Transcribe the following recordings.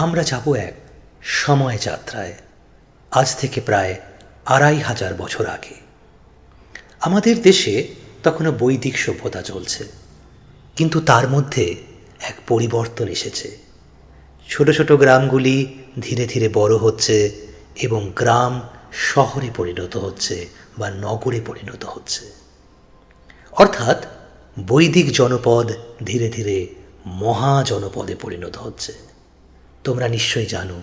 আমরা যাব এক সময় যাত্রায়, আজ থেকে প্রায় ২৫০০ বছর আগে। আমাদের দেশে তখনও বৈদিক সভ্যতা চলছে, কিন্তু তার মধ্যে এক পরিবর্তন এসেছে। ছোট ছোট গ্রামগুলি ধীরে ধীরে বড় হচ্ছে এবং গ্রাম শহরে পরিণত হচ্ছে বা নগরে পরিণত হচ্ছে। অর্থাৎ বৈদিক জনপদ ধীরে ধীরে মহাজনপদে পরিণত হচ্ছে। তোমরা নিশ্চয়ই জানো,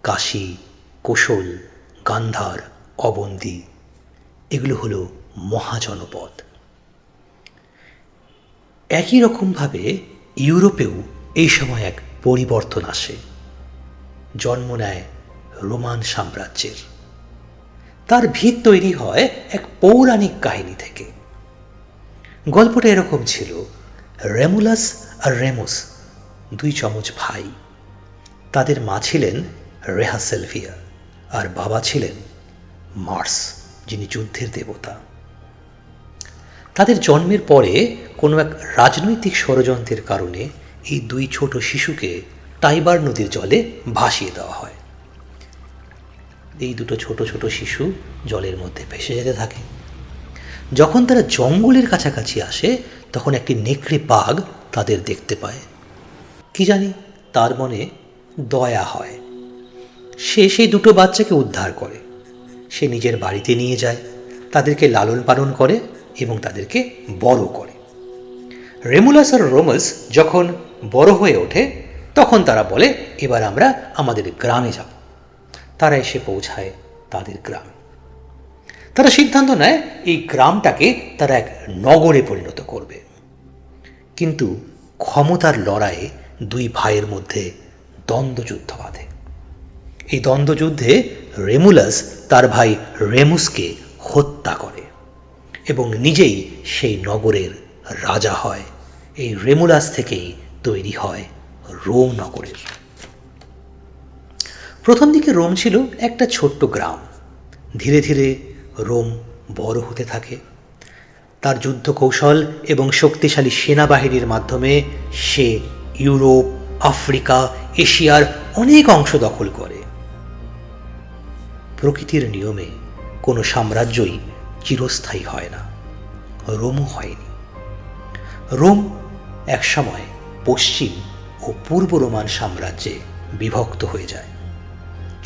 কাশী, কোশল, গান্ধার, অবন্তী এগুলো হলো মহাজনপদ। একই রকমভাবে ইউরোপেও এই সময় এক পরিবর্তন আসে, জন্ম নেয় রোমান সাম্রাজ্যের। তার ভিত তৈরি হয় এক পৌরাণিক কাহিনী থেকে। গল্পটা এরকম ছিল, রেমুলাস আর রেমুস দুই যমজ ভাই। তাদের মা ছিলেন রেহা সেলভিয়া আর বাবা ছিলেন মার্স, যিনি যুদ্ধের দেবতা। তাদের জন্মের পরে কোনো এক রাজনৈতিক ষড়যন্ত্রের কারণে এই দুই ছোট শিশুকে টাইবার নদীর জলে ভাসিয়ে দেওয়া হয়। এই দুটো ছোট ছোট শিশু জলের মধ্যে ভেসে যেতে থাকে। যখন তারা জঙ্গলের কাছাকাছি আসে, তখন একটি নেকড়ে বাঘ তাদের দেখতে পায়। কি জানি তার মনে দয়া হয়। সে সেই দুটো বাচ্চাকে উদ্ধার করে। সে নিজের বাড়িতে নিয়ে যায়, তাদেরকে লালন পালন করে এবং তাদেরকে বড় করে। রেমুলাস আর রোমাস যখন বড় হয়ে ওঠে, তখন তারা বলে, এবার আমরা আমাদের গ্রামে যাব। তারা এসে পৌঁছায় তাদের গ্রামে। তারা সিদ্ধান্ত নেয় এই গ্রামটাকে তারা এক নগরে পরিণত করবে। কিন্তু ক্ষমতার লড়াইয়ে দুই ভাইয়ের মধ্যে দ্বন্দ্বযুদ্ধ বাধে। এই দ্বন্দ্বযুদ্ধে রেমুলাস তার ভাই রেমুসকে হত্যা করে এবং নিজেই সেই নগরের রাজা হয়। এই রেমুলাস থেকেই তৈরি হয় রোম নগরের। প্রথম দিকে রোম ছিল একটা ছোট্ট গ্রাম। ধীরে ধীরে রোম বড় হতে থাকে। তার যুদ্ধ কৌশল এবং শক্তিশালী সেনাবাহিনীর মাধ্যমে সে ইউরোপ, আফ্রিকা, এশিয়ার অনেক অংশ দখল করে। প্রকৃতির নিয়মে কোনো সাম্রাজ্যই চিরস্থায়ী হয় না, রোমও হয়নি। রোম একসময় পশ্চিম ও পূর্ব রোমান সাম্রাজ্যে বিভক্ত হয়ে যায়।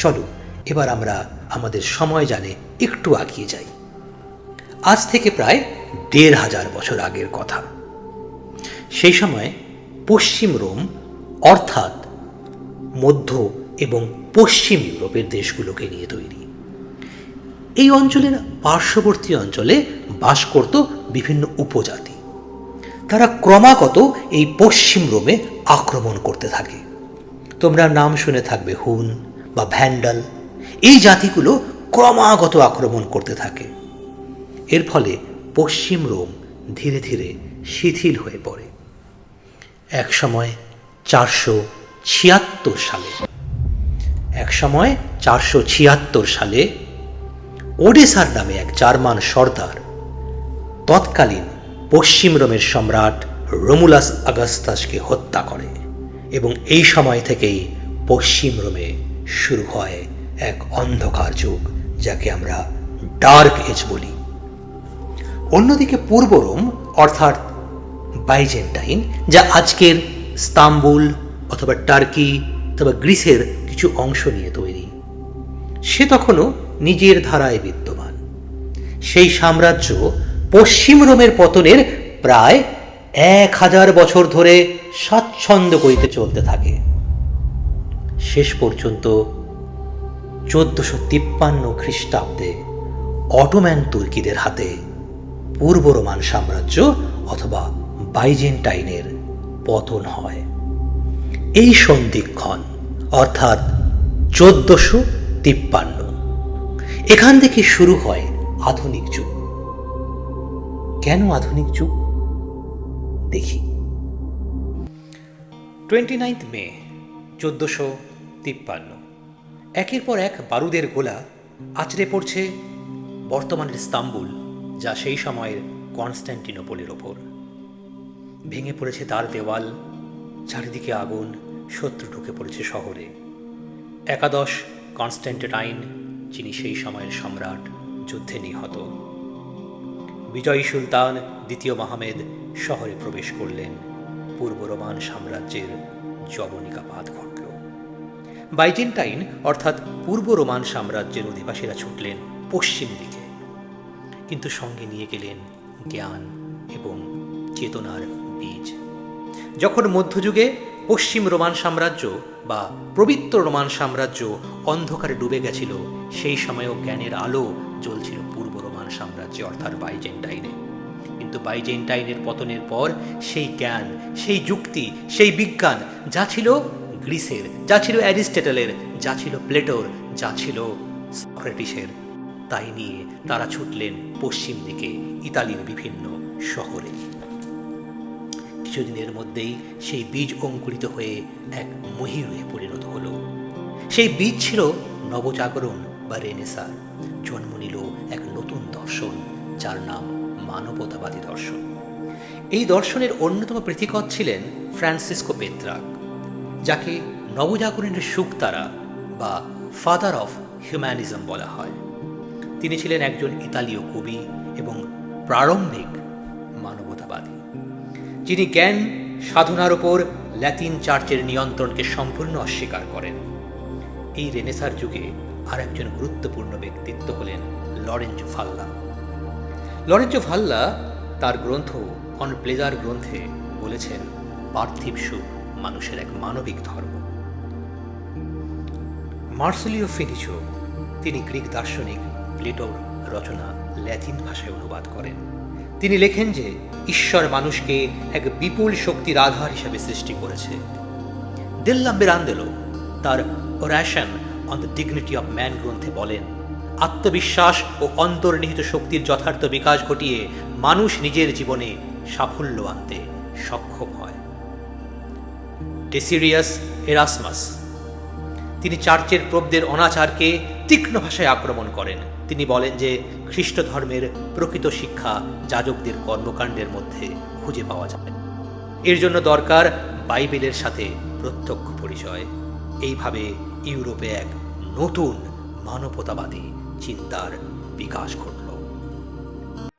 চলো এবার আমরা আমাদের সময় জানে একটু এগিয়ে যাই। আজ থেকে প্রায় ১৫০০ বছর আগের কথা। সেই সময় পশ্চিম রোম, অর্থাৎ মধ্য এবং পশ্চিম ইউরোপের দেশগুলোকে নিয়ে তৈরি। এই অঞ্চলের পার্শ্ববর্তী অঞ্চলে বাস করত বিভিন্ন উপজাতি। তারা ক্রমাগত এই পশ্চিম রোমে আক্রমণ করতে থাকে। তোমরা নাম শুনে থাকবে, হুন বা ভ্যান্ডাল। এই জাতিগুলো ক্রমাগত আক্রমণ করতে থাকে। এর ফলে পশ্চিম রোম ধীরে ধীরে শিথিল হয়ে পড়ে। এক সময় 476 সালে ওডেসার নামে এক জার্মান সর্দার তৎকালীন পশ্চিম রোমের সম্রাট রোমুলাস আগাস্তাসকে হত্যা করে এবং এই সময় থেকেই পশ্চিম রোমে শুরু হয় এক অন্ধকার যুগ, যাকে আমরা ডার্ক এজ বলি। অন্যদিকে পূর্ব রোম, অর্থাৎ বাইজেন্টাইন, যা আজকের ইস্তাম্বুল অথবা টার্কি অথবা গ্রিসের কিছু অংশ নিয়ে তৈরি, সে তখনও নিজের ধারায় বিদ্যমান। সেই সাম্রাজ্য পশ্চিম রোমের পতনের প্রায় ১০০০ বছর ধরে স্বাচ্ছন্দ্য করিতে চলতে থাকে। শেষ পর্যন্ত ১৪৫৩ খ্রিস্টাব্দে অটোম্যান তুর্কিদের হাতে পূর্ব রোমান সাম্রাজ্য অথবা বাইজেন্টাইনের পতন হয়। এই সন্ধিক্ষণ অর্থাৎ ১৪৫৩, এখান থেকে শুরু হয় আধুনিক যুগ। কেন আধুনিক যুগ? দেখি। 29 মে ১৪৫৩, একের পর এক বারুদের গোলা আছড়ে পড়ছে বর্তমানের ইস্তাম্বুল, যা সেই সময়ের কনস্ট্যান্টিনোপলের ওপর। ভেঙে পড়েছে তার দেওয়াল, চারিদিকে আগুন, শত্রু ঢুকে পড়েছে শহরে। একাদশ কনস্ট্যান্টাইন, যিনি সেই সময়ের সম্রাট, যুদ্ধে নিহত। বিজয়ী সুলতান দ্বিতীয় মাহমেদ শহরে প্রবেশ করলেন। পূর্ব রোমান সাম্রাজ্যের যবনিকাপাত ঘটল। বাইজেন্টাইন অর্থাৎ পূর্ব রোমান সাম্রাজ্যের অধিবাসীরা ছুটলেন পশ্চিম দিকে, কিন্তু সঙ্গে নিয়ে গেলেন জ্ঞান এবং চেতনার বীজ। যখন মধ্যযুগে পশ্চিম রোমান সাম্রাজ্য বা পবিত্র রোমান সাম্রাজ্য অন্ধকারে ডুবে গেছিল, সেই সময়ও জ্ঞানের আলো জ্বলছিল পূর্ব রোমান সাম্রাজ্যে অর্থাৎ বাইজেন্টাইনে। কিন্তু বাইজেন্টাইনের পতনের পর সেই জ্ঞান, সেই যুক্তি, সেই বিজ্ঞান যা ছিল গ্রিসের, যা ছিল অ্যারিস্টটলের, যা ছিল প্লেটোর, যা ছিল সক্রেটিসের, তাই নিয়ে তারা ছুটলেন পশ্চিম দিকে ইতালির বিভিন্ন শহরে। কিছুদিনের মধ্যেই সেই বীজ অঙ্কুরিত হয়ে এক মহীরুহে পরিণত হলো। সেই বীজ ছিল নবজাগরণ বা রেনেসাঁ। জন্ম নিল এক নতুন দর্শন, যার নাম মানবতাবাদী দর্শন। এই দর্শনের অন্যতম প্রতীকৎ ছিলেন ফ্রান্সিসকো পেত্রাক, যাকে নবজাগরণের শুকতারা বা ফাদার অফ হিউম্যানিজম বলা হয়। তিনি ছিলেন একজন ইতালীয় কবি এবং প্রারম্ভিক মানবতাবাদী, যিনি জ্ঞান সাধনার উপর ল্যাতিন চার্চের নিয়ন্ত্রণকে সম্পূর্ণ অস্বীকার করেন। এই রেনেসাঁর যুগে আর একজন গুরুত্বপূর্ণ ব্যক্তিত্ব হলেন লরেঞ্জো ভাল্লা। লরেঞ্জো ভাল্লা তার গ্রন্থ অন প্লেজার গ্রন্থে বলেছেন, পার্থিব সুখ মানুষের এক মানবিক ধর্ম। মার্সেলিও ফিনিচো, তিনি গ্রিক দার্শনিক প্লেটোর রচনা ল্যাতিন ভাষায় অনুবাদ করেন। তিনি লেখেন যে ঈশ্বর মানুষকে এক বিপুল শক্তির আধার হিসেবে সৃষ্টি করেছে। দেল্লা মিরান্দেলো তার oration on the dignity of man গ্রন্থে বলেন, আত্মবিশ্বাস ও অন্তর্নিহিত শক্তির যথার্থ বিকাশ ঘটিয়ে মানুষ নিজের জীবনে সাফল্য আনতে সক্ষম হয়। ডেসিরিয়াস এরাসমাস, তিনি চার্চের প্রবদের অনাচারকে তীক্ষ্ণ ভাষায় আক্রমণ করেন। তিনি বলেন যে খ্রিস্ট ধর্মের প্রকৃত শিক্ষা যাজকদের কর্মকাণ্ডের মধ্যে খুঁজে পাওয়া যাবে। এর জন্য দরকার বাইবেলের সাথে প্রত্যক্ষ পরিচয়। এইভাবে ইউরোপে এক নতুন মানবতাবাদী চিন্তার বিকাশ ঘটল।